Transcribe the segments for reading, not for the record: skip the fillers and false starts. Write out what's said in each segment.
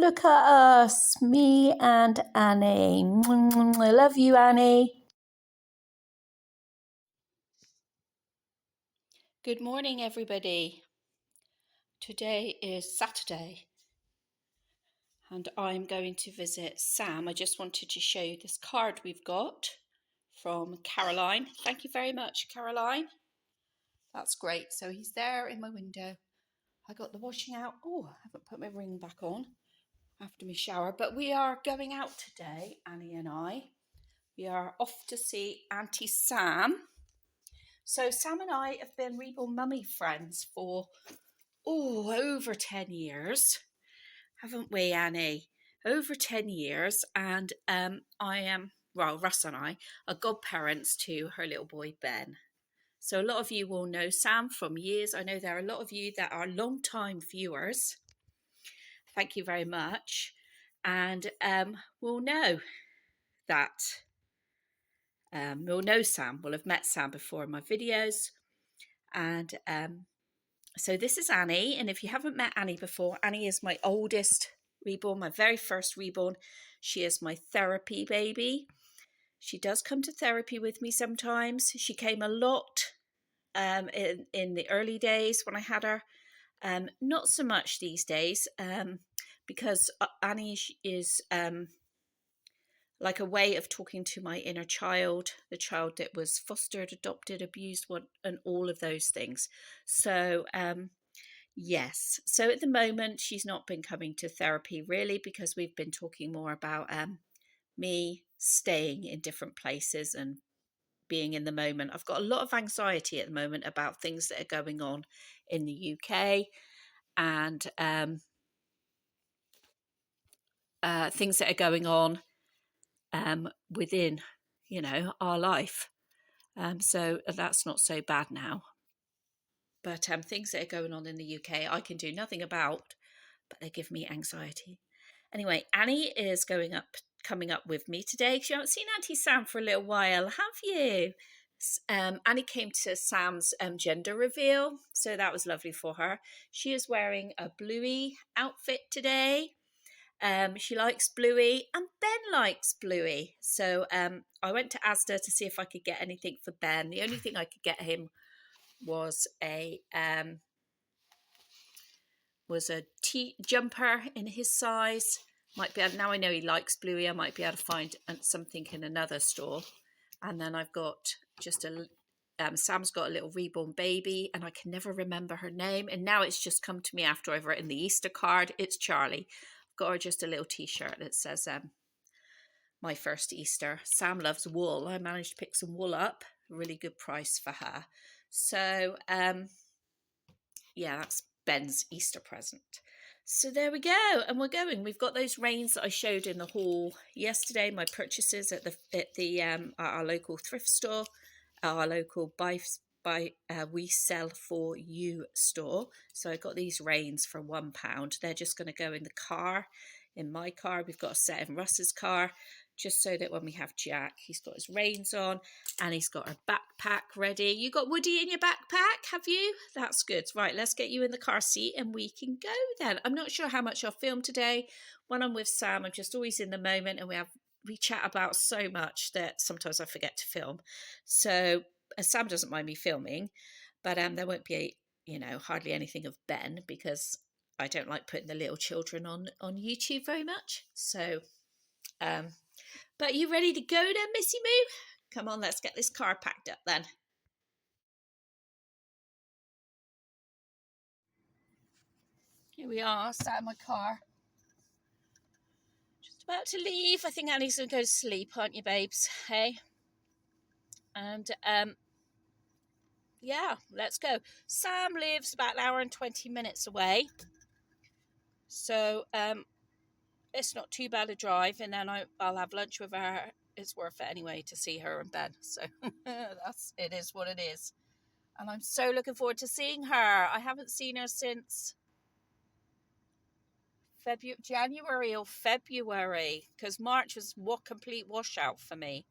look at us, me and Annie. I love you, Annie. Good morning, everybody. Today is Saturday and I'm going to visit Sam. I just wanted to show you this card we've got from Caroline. Thank you very much, Caroline. That's great. So he's there in my window. I got the washing out. Oh, I haven't put my ring back on after my shower, but we are going out today, Annie and I. We are off to see Auntie Sam. So Sam and I have been Reborn mummy friends for over 10 years, haven't we, Annie? Over 10 years, and I am, well, Russ and I are godparents to her little boy Ben. So a lot of you will know Sam from years. I know there are a lot of you that are long-time viewers. Thank you very much. And we'll know that. We'll know Sam. We'll have met Sam before in my videos. And so this is Annie. And if you haven't met Annie before, Annie is my oldest Reborn, my very first Reborn. She is my therapy baby. She does come to therapy with me sometimes. She came a lot in the early days when I had her. Not so much these days because Annie is like a way of talking to my inner child, the child that was fostered, adopted, abused, and all of those things. So yes, so at the moment she's not been coming to therapy really because we've been talking more about me staying in different places and being in the moment. I've got a lot of anxiety at the moment about things that are going on in the UK and things that are going on within, our life. So that's not so bad now. But things that are going on in the UK, I can do nothing about, but they give me anxiety. Anyway, Annie is coming up with me today. You haven't seen Auntie Sam for a little while, have you? Annie came to Sam's gender reveal, so that was lovely for her. She is wearing a Bluey outfit today. She likes Bluey and Ben likes Bluey. So I went to Asda to see if I could get anything for Ben. The only thing I could get him was a jumper in his size. Might be able, now I know he likes Bluey, I might be able to find something in another store. And then I've got just Sam's got a little Reborn baby and I can never remember her name. And now it's just come to me after I've written the Easter card. It's Charlie. I've got her just a little t-shirt that says my first Easter. Sam loves wool. I managed to pick some wool up, a really good price for her. So yeah, that's Ben's Easter present. So there we go, and we're going. We've got those reins that I showed in the haul yesterday. My purchases at our local thrift store, our local we sell for you store. So I got these reins for £1. They're just going to go in the car, in my car. We've got a set in Russ's car, just so that when we have Jack, he's got his reins on and he's got a backpack ready. You got Woody in your backpack, have you? That's good. Right, let's get you in the car seat and we can go then. I'm not sure how much I'll film today. When I'm with Sam, I'm just always in the moment and we chat about so much that sometimes I forget to film. So Sam doesn't mind me filming, but there won't be, hardly anything of Ben because I don't like putting the little children on YouTube very much. So, but you ready to go then, Missy Moo? Come on, let's get this car packed up then. Here we are, sat in my car. Just about to leave. I think Annie's going to go to sleep, aren't you, babes? Hey? And, yeah, let's go. Sam lives about an hour and 20 minutes away. So, it's not too bad a drive. And then I'll have lunch with her. It's worth it anyway to see her and Ben. So, it is what it is. And I'm so looking forward to seeing her. I haven't seen her since January or February, because March was complete washout for me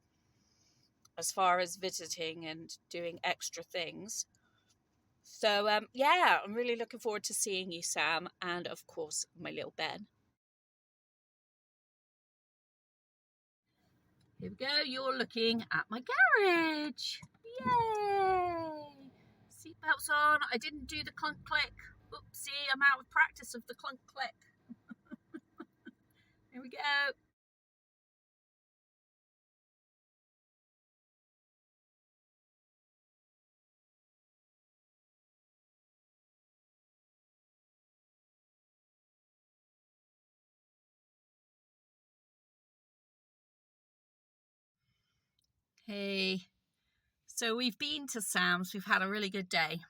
as far as visiting and doing extra things. So yeah, I'm really looking forward to seeing you, Sam, and of course my little Ben. Here we go. You're looking at my garage. Yay! Seatbelts on. I didn't do the clunk click. Oopsie, I'm out of practice of the clunk click. Here we go. Hey, so we've been to Sam's. We've had a really good day.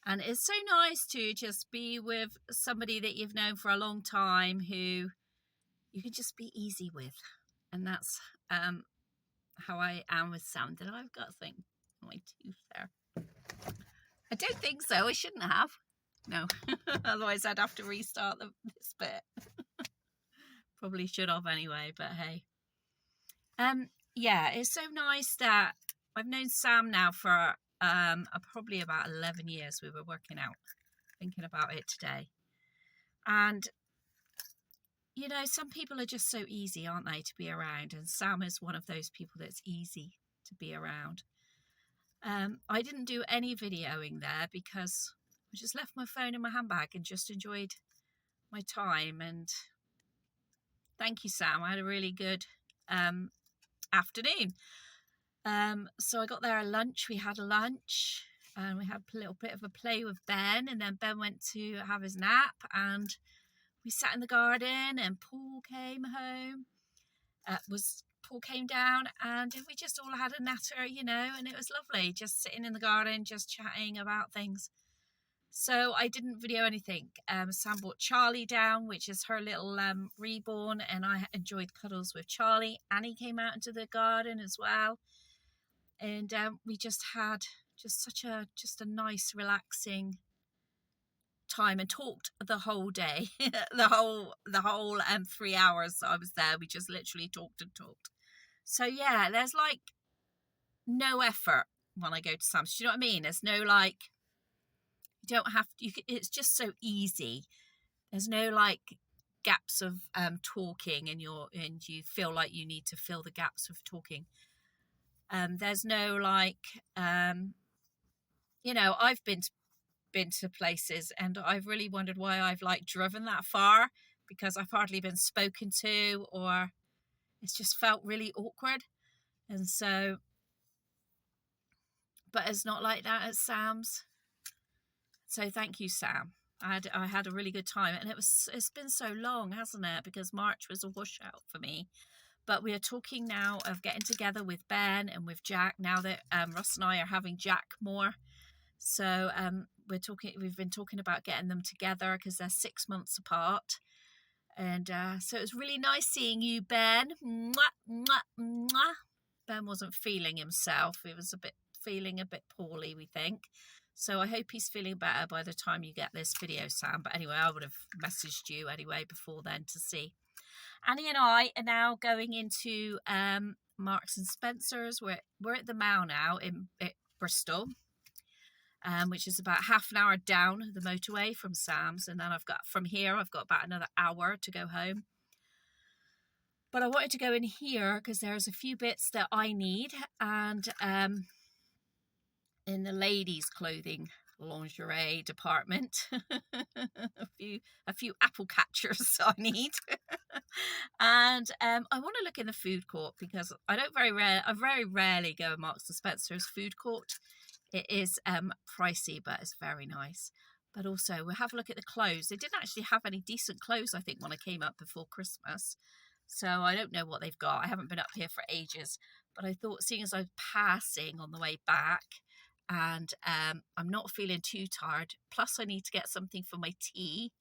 And it's so nice to just be with somebody that you've known for a long time who you can just be easy with. And that's how I am with Sam. Did I've got a thing on my tooth there? I don't think so. I shouldn't have. No. Otherwise I'd have to restart this bit. Probably should have anyway, but hey. Yeah, it's so nice that I've known Sam now for probably about 11 years. We were working out, thinking about it today. And, you know, some people are just so easy, aren't they, to be around? And Sam is one of those people that's easy to be around. I didn't do any videoing there because I just left my phone in my handbag and just enjoyed my time. And thank you, Sam. I had a really good afternoon. So I got there at lunch. We had a lunch and we had a little bit of a play with Ben, and then Ben went to have his nap and we sat in the garden and Paul came home. Paul came down and we just all had a natter, you know, and it was lovely just sitting in the garden, just chatting about things. So I didn't video anything. Sam brought Charlie down, which is her little Reborn, and I enjoyed cuddles with Charlie. Annie came out into the garden as well. And we just had such a nice, relaxing time and talked the whole day. the whole 3 hours I was there, we just literally talked and talked. So yeah, there's like no effort when I go to Sam's. Do you know what I mean? There's no like, you don't have to, it's just so easy. There's no like gaps of talking and you feel like you need to fill the gaps of talking. There's no like you know, I've been to places and I've really wondered why I've like driven that far, because I've hardly been spoken to, or it's just felt really awkward. And so, but it's not like that at Sam's. So thank you, Sam. I had a really good time, and it's been so long, hasn't it? Because March was a washout for me. But we are talking now of getting together with Ben and with Jack now that Russ and I are having Jack more. So we've been talking about getting them together because they're 6 months apart. And so it was really nice seeing you, Ben. Mwah, mwah, mwah. Ben wasn't feeling himself. He was feeling a bit poorly, we think. So I hope he's feeling better by the time you get this video, Sam. But anyway, I would have messaged you anyway before then to see. Annie and I are now going into Marks and Spencer's. We're at the Mall now in Bristol, which is about half an hour down the motorway from Sam's. And then from here, I've got about another hour to go home. But I wanted to go in here because there's a few bits that I need. And in the ladies' clothing lingerie department, a few apple catchers I need. And I want to look in the food court because I very rarely go to Marks and Spencer's food court. It is pricey, but it's very nice. But also we'll have a look at the clothes. They didn't actually have any decent clothes, I think, when I came up before Christmas. So I don't know what they've got. I haven't been up here for ages. But I thought, seeing as I'm passing on the way back, and I'm not feeling too tired. Plus, I need to get something for my tea.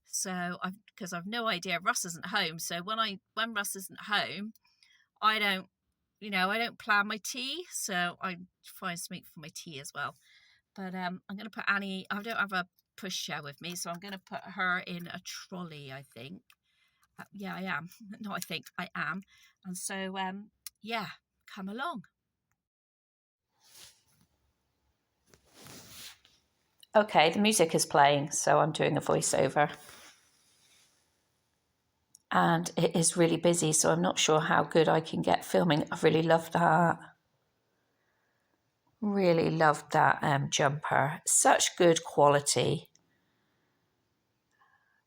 So, because I've no idea. Russ isn't home. So when Russ isn't home, I don't plan my tea. So I find something for my tea as well. But I'm going to put Annie. I don't have a pushchair with me, so I'm going to put her in a trolley, I think. Yeah, I am. No, I think I am. And so, yeah, come along. Okay, the music is playing, so I'm doing a voiceover. and it is really busy, so I'm not sure how good I can get filming. I really love that. Really loved that jumper. Such good quality.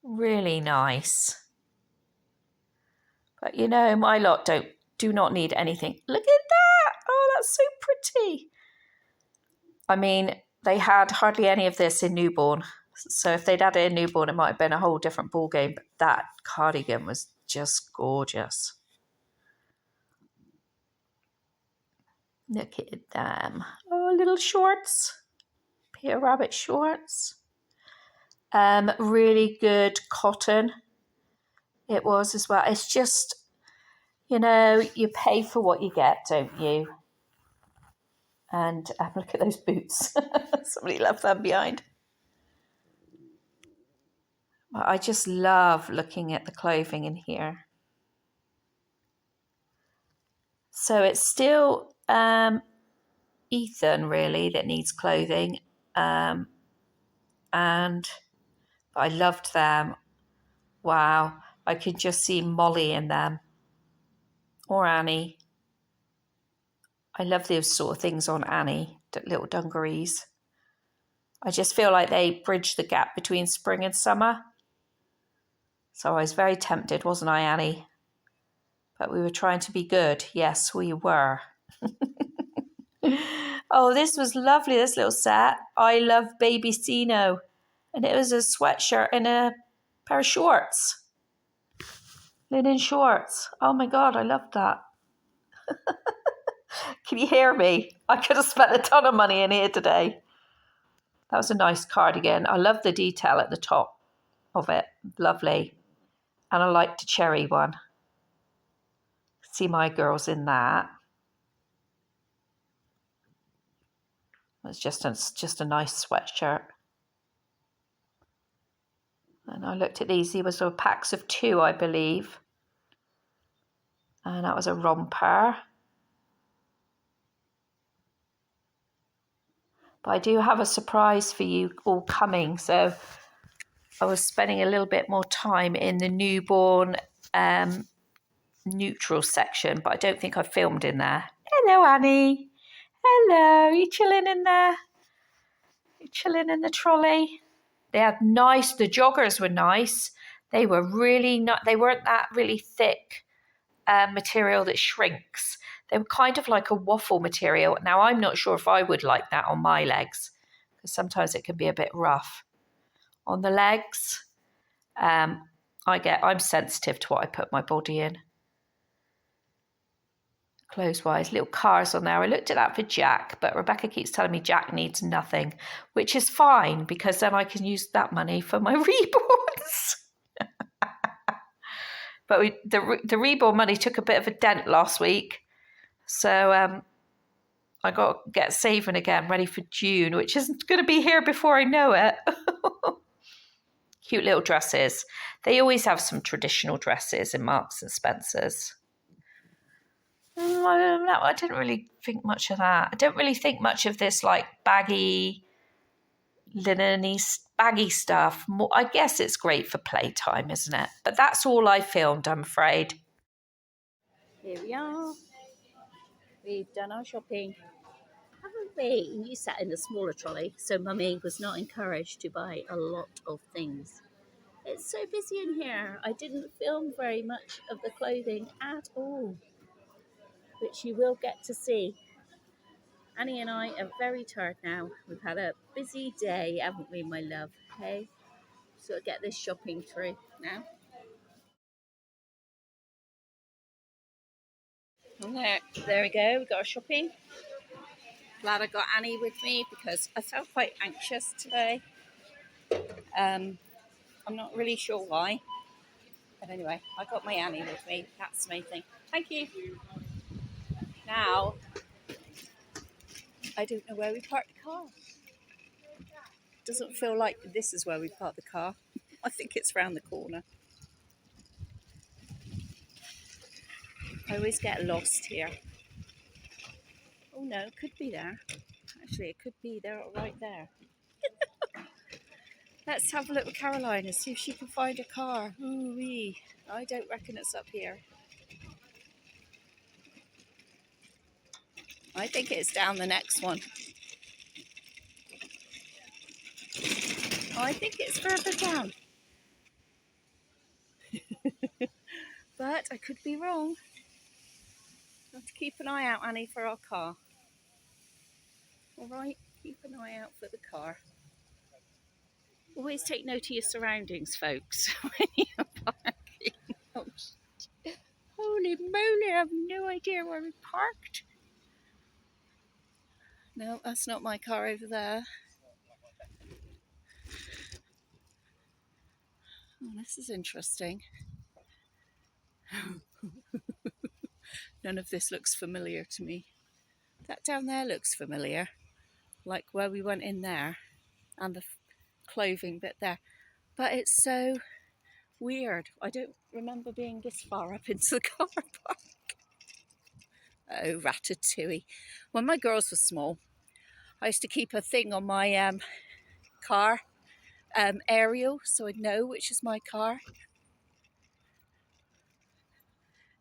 Really nice. But you know, my lot do not need anything. Look at that! Oh, that's so pretty. I mean, they had hardly any of this in Newborn. So if they'd had it in Newborn, it might have been a whole different ball game. But that cardigan was just gorgeous. Look at them. Oh, little shorts. Peter Rabbit shorts. Really good cotton. It was as well. It's just, you know, you pay for what you get, don't you? And look at those boots. Somebody left them behind. I just love looking at the clothing in here. So it's still Ethan, really, that needs clothing. And I loved them. Wow. I could just see Molly in them. Or Annie. I love those sort of things on Annie, little dungarees. I just feel like they bridge the gap between spring and summer. So I was very tempted, wasn't I, Annie? But we were trying to be good. Yes, we were. Oh, this was lovely, this little set. I love Baby Sino. And it was a sweatshirt and a pair of shorts. Linen shorts. Oh my God, I loved that. Can you hear me? I could have spent a ton of money in here today. That was a nice cardigan. I love the detail at the top of it. Lovely. And I like the cherry one. See my girls in that. It's just a nice sweatshirt. And I looked at these. These were sort of packs of 2, I believe. And that was a romper. But I do have a surprise for you all coming. So I was spending a little bit more time in the newborn neutral section, but I don't think I filmed in there. Hello, Annie. Hello. You chilling in there? You chilling in the trolley? They had nice, the joggers were nice. They were really not, they weren't that really thick material that shrinks. They were kind of like a waffle material. Now, I'm not sure if I would like that on my legs, because sometimes it can be a bit rough. On the legs, I'm sensitive to what I put my body in. Clothes-wise, little cars on there. I looked at that for Jack, but Rebecca keeps telling me Jack needs nothing, which is fine, because then I can use that money for my Reborns. But the Reborn money took a bit of a dent last week. So I got to get saving again, ready for June, which isn't going to be here before I know it. Cute little dresses. They always have some traditional dresses in Marks and Spencer's. I didn't really think much of that. I don't really think much of this like baggy, linen-y, baggy stuff. I guess it's great for playtime, isn't it? But that's all I filmed, I'm afraid. Here we are. We've done our shopping, haven't we? You sat in the smaller trolley, so Mummy was not encouraged to buy a lot of things. It's so busy in here. I didn't film very much of the clothing at all, which you will get to see. Annie and I are very tired now. We've had a busy day, haven't we, my love? Hey, so I'll get this shopping through now. And there we go. We got our shopping. Glad I got Annie with me because I felt quite anxious today. I'm not really sure why. But anyway, I got my Annie with me. That's the main thing. Thank you. Now, I don't know where we parked the car. Doesn't feel like this is where we parked the car. I think it's round the corner. I always get lost here. Oh no, it could be there. Actually, it could be there, right there. Let's have a look with Caroline and see if she can find a car. Ooh-wee. I don't reckon it's up here. I think it's down the next one. I think it's further down. But I could be wrong. I have to keep an eye out, Annie, for our car. All right, keep an eye out for the car. Always take note of your surroundings, folks, when you're parking. Oh, holy moly, I have no idea where we parked. No, that's not my car over there. Oh, this is interesting. None of this looks familiar to me. That down there looks familiar, like where we went in there and the clothing bit there. But it's so weird. I don't remember being this far up into the car park. Oh, ratatouille. When my girls were small, I used to keep a thing on my car aerial so I'd know which is my car.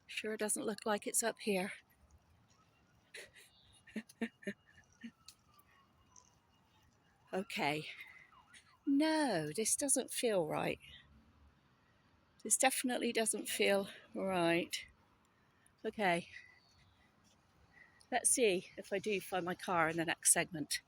Sure doesn't look like it's up here. Okay. No, this doesn't feel right. This definitely doesn't feel right. Okay. Let's see if I do find my car in the next segment.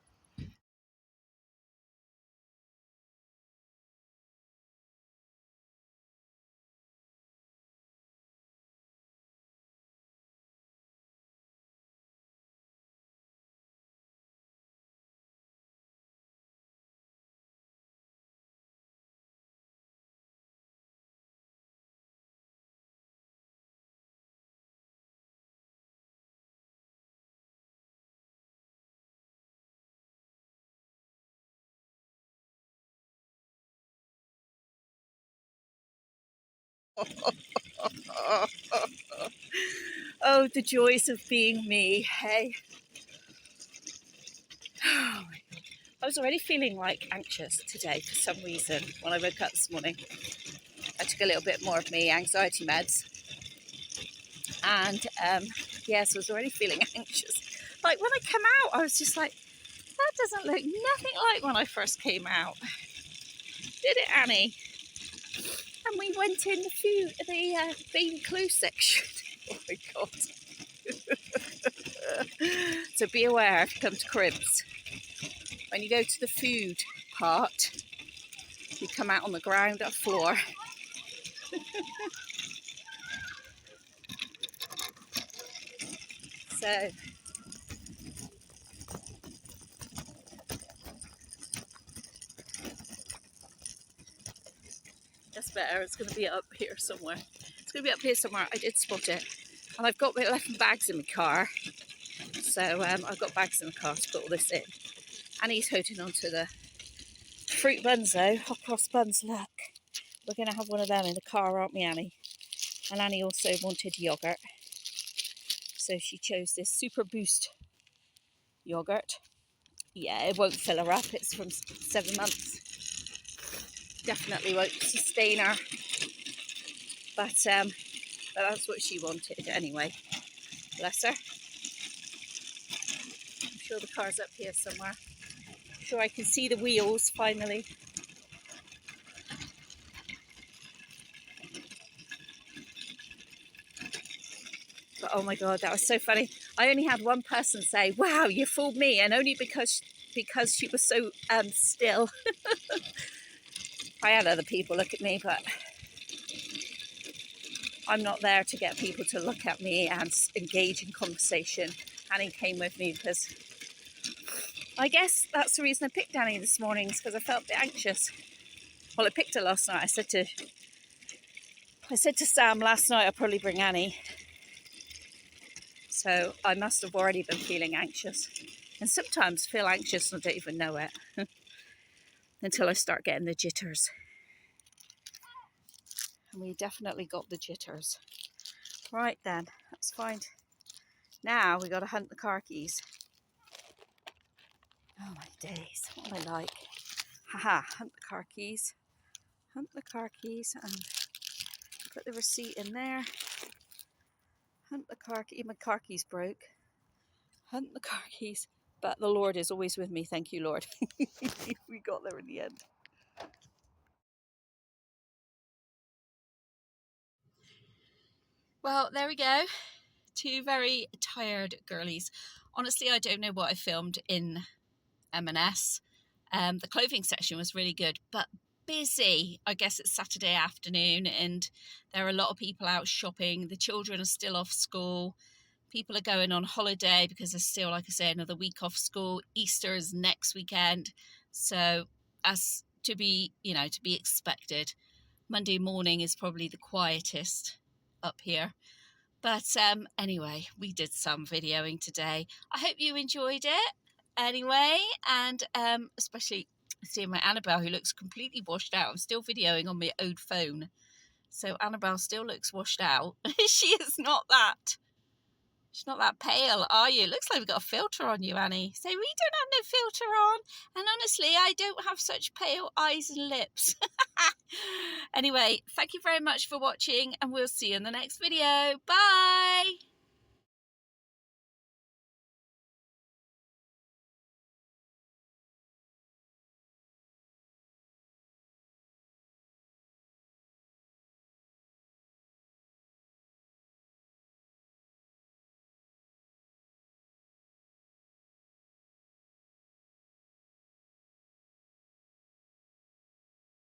Oh, the joys of being me, hey? I was already feeling like anxious today for some reason when I woke up this morning. I took a little bit more of my anxiety meds. And yes, I was already feeling anxious. Like when I come out, I was just like, that doesn't look nothing like when I first came out. Did it, Annie? And we went in the bean clue section. Oh my God. So be aware if you come to Cribbs. When you go to the food part, you come out on the ground floor. So that's better. It's going to be up here somewhere. It's going to be up here somewhere. I did spot it. And I've got my left bags in my car. So I've got bags in the car to put all this in. Annie's holding on to the fruit buns though, hot cross buns, look. We're going to have one of them in the car, aren't we, Annie? And Annie also wanted yogurt. So she chose this Super Boost yogurt. Yeah, it won't fill her up. It's from 7 months. Definitely won't sustain her. But that's what she wanted anyway. Bless her. I'm sure the car's up here somewhere. I'm sure I can see the wheels finally. But oh my God, that was so funny. I only had one person say, wow, you fooled me. And only because she was so still. I had other people look at me, but I'm not there to get people to look at me and engage in conversation. Annie came with me because I guess that's the reason I picked Annie this morning, is because I felt a bit anxious. Well, I picked her last night. I said to Sam last night I'll probably bring Annie. So I must have already been feeling anxious. And sometimes feel anxious and I don't even know it until I start getting the jitters. And we definitely got the jitters. Right then, that's fine. Now we got to hunt the car keys. Oh my days, what am I like? Haha, hunt the car keys. Hunt the car keys and put the receipt in there. Hunt the car keys. My car keys broke. Hunt the car keys. But the Lord is always with me. Thank you, Lord. We got there in the end. Well, there we go. Two very tired girlies. Honestly, I don't know what I filmed in M&S. The clothing section was really good, but busy. I guess it's Saturday afternoon and there are a lot of people out shopping. The children are still off school. People are going on holiday because there's still, like I say, another week off school. Easter is next weekend. So as to be, to be expected, Monday morning is probably the quietest up here. But anyway, we did some videoing today. I hope you enjoyed it anyway, and especially seeing my Annabelle, who looks completely washed out. I'm still videoing on my old phone, so Annabelle still looks washed out. She's not that pale, are you? It looks like we've got a filter on you, Annie. So we don't have no filter on. And honestly, I don't have such pale eyes and lips. Anyway, thank you very much for watching and we'll see you in the next video. Bye!